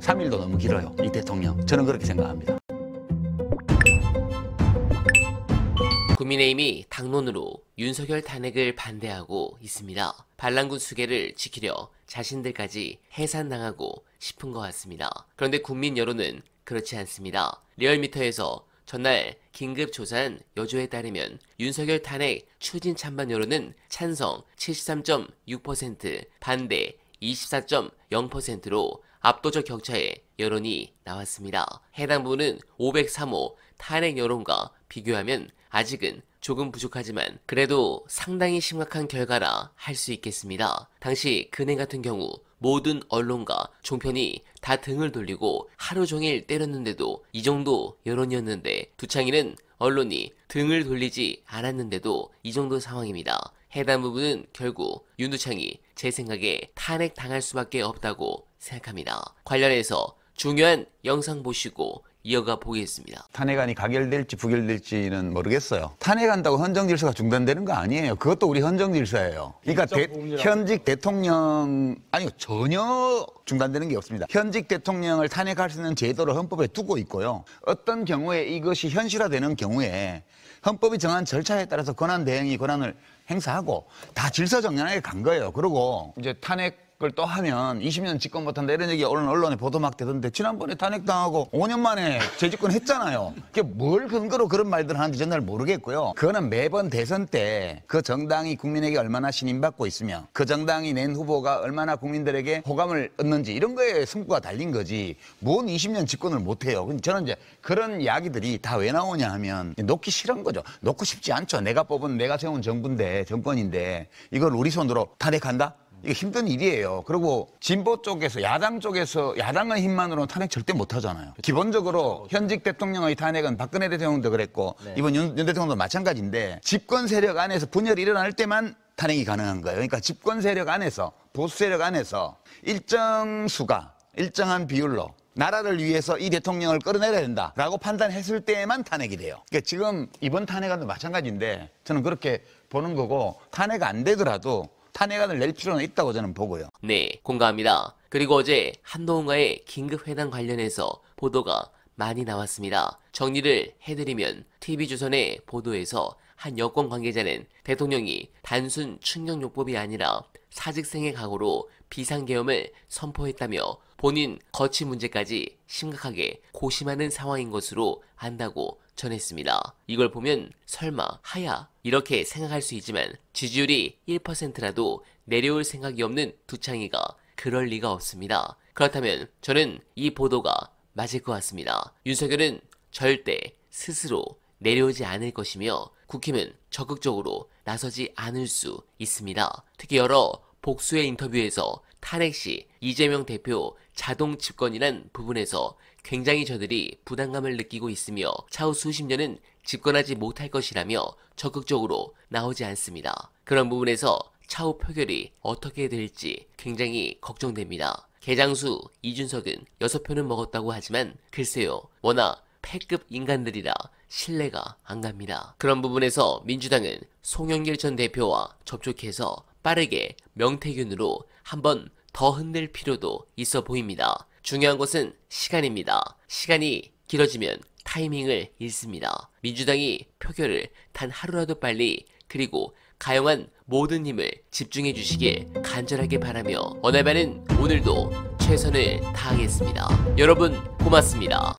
3일도 너무 길어요, 이 대통령. 저는 그렇게 생각합니다. 국민의힘이 당론으로 윤석열 탄핵을 반대하고 있습니다. 반란군 수계를 지키려 자신들까지 해산당하고 싶은 것 같습니다. 그런데 국민 여론은 그렇지 않습니다. 리얼미터에서 전날 긴급조사한 여조에 따르면 윤석열 탄핵 추진 찬반 여론은 찬성 73.6%, 반대 24.0%로 압도적 격차의 여론이 나왔습니다. 해당 부분은 503호 탄핵 여론과 비교하면 아직은 조금 부족하지만 그래도 상당히 심각한 결과라 할 수 있겠습니다. 당시 근행 같은 경우 모든 언론과 종편이 다 등을 돌리고 하루 종일 때렸는데도 이 정도 여론이었는데 두창인은 언론이 등을 돌리지 않았는데도 이 정도 상황입니다. 해당 부분은 결국 윤두창이 제 생각에 탄핵당할 수밖에 없다고 생각합니다. 관련해서 중요한 영상 보시고 이어가 보겠습니다. 탄핵안이 가결될지 부결될지는 모르겠어요. 탄핵한다고 헌정질서가 중단되는 거 아니에요. 그것도 우리 헌정질서예요. 그러니까 현직 대통령 아니요, 전혀 중단되는 게 없습니다. 현직 대통령을 탄핵할 수 있는 제도를 헌법에 두고 있고요. 어떤 경우에 이것이 현실화되는 경우에 헌법이 정한 절차에 따라서 권한대행이 권한을 행사하고 다 질서정연하게 간 거예요. 그리고 이제 탄핵을 또 하면 20년 집권 못한다 이런 얘기가 언론에 보도 막 되던데 지난번에 탄핵당하고 5년 만에 재집권 했잖아요. 그게 뭘 근거로 그런 말들 하는지 저는 잘 모르겠고요. 그거는 매번 대선 때 그 정당이 국민에게 얼마나 신임받고 있으며 그 정당이 낸 후보가 얼마나 국민들에게 호감을 얻는지 이런 거에 승부가 달린 거지 뭔 20년 집권을 못해요. 저는 이제 그런 이야기들이 다 왜 나오냐 하면 놓기 싫은 거죠. 놓고 싶지 않죠. 내가 뽑은 내가 세운 정부인데 정권인데 이걸 우리 손으로 탄핵한다? 이거 힘든 일이에요. 그리고 진보 쪽에서 야당 쪽에서 야당의 힘만으로는 탄핵 절대 못 하잖아요. 기본적으로 현직 대통령의 탄핵은 박근혜 대통령도 그랬고 이번 윤 대통령도 마찬가지인데 집권 세력 안에서 분열이 일어날 때만 탄핵이 가능한 거예요. 그러니까 집권 세력 안에서 보수 세력 안에서 일정 수가 일정한 비율로 나라를 위해서 이 대통령을 끌어내려야 된다라고 판단했을 때에만 탄핵이 돼요. 그러니까 지금 이번 탄핵안도 마찬가지인데 저는 그렇게 보는 거고 탄핵 안 되더라도 탄핵안을 낼 필요는 있다고 저는 보고요. 네, 공감합니다. 그리고 어제 한동훈과의 긴급회담 관련해서 보도가 많이 나왔습니다. 정리를 해드리면 TV조선의 보도에서 한 여권 관계자는 대통령이 단순 충격요법이 아니라 사직생의 각오로 비상계엄을 선포했다며 본인 거취 문제까지 심각하게 고심하는 상황인 것으로 안다고 전했습니다. 이걸 보면 설마 하야 이렇게 생각할 수 있지만 지지율이 1%라도 내려올 생각이 없는 두창이가 그럴 리가 없습니다. 그렇다면 저는 이 보도가 맞을 것 같습니다. 윤석열은 절대 스스로 내려오지 않을 것이며 국힘은 적극적으로 나서지 않을 수 있습니다. 특히 여러 복수의 인터뷰에서 탄핵 시 이재명 대표 자동 집권이란 부분에서 굉장히 저들이 부담감을 느끼고 있으며 차후 수십 년은 집권하지 못할 것이라며 적극적으로 나오지 않습니다. 그런 부분에서 차후 표결이 어떻게 될지 굉장히 걱정됩니다. 개장수 이준석은 6표는 먹었다고 하지만 글쎄요, 워낙 패급 인간들이라 신뢰가 안 갑니다. 그런 부분에서 민주당은 송영길 전 대표와 접촉해서 빠르게 명태균으로 한번 더 흔들 필요도 있어 보입니다. 중요한 것은 시간입니다. 시간이 길어지면 타이밍을 잃습니다. 민주당이 표결을 단 하루라도 빨리 그리고 가용한 모든 힘을 집중해 주시길 간절하게 바라며 어날바는 오늘도 최선을 다하겠습니다. 여러분 고맙습니다.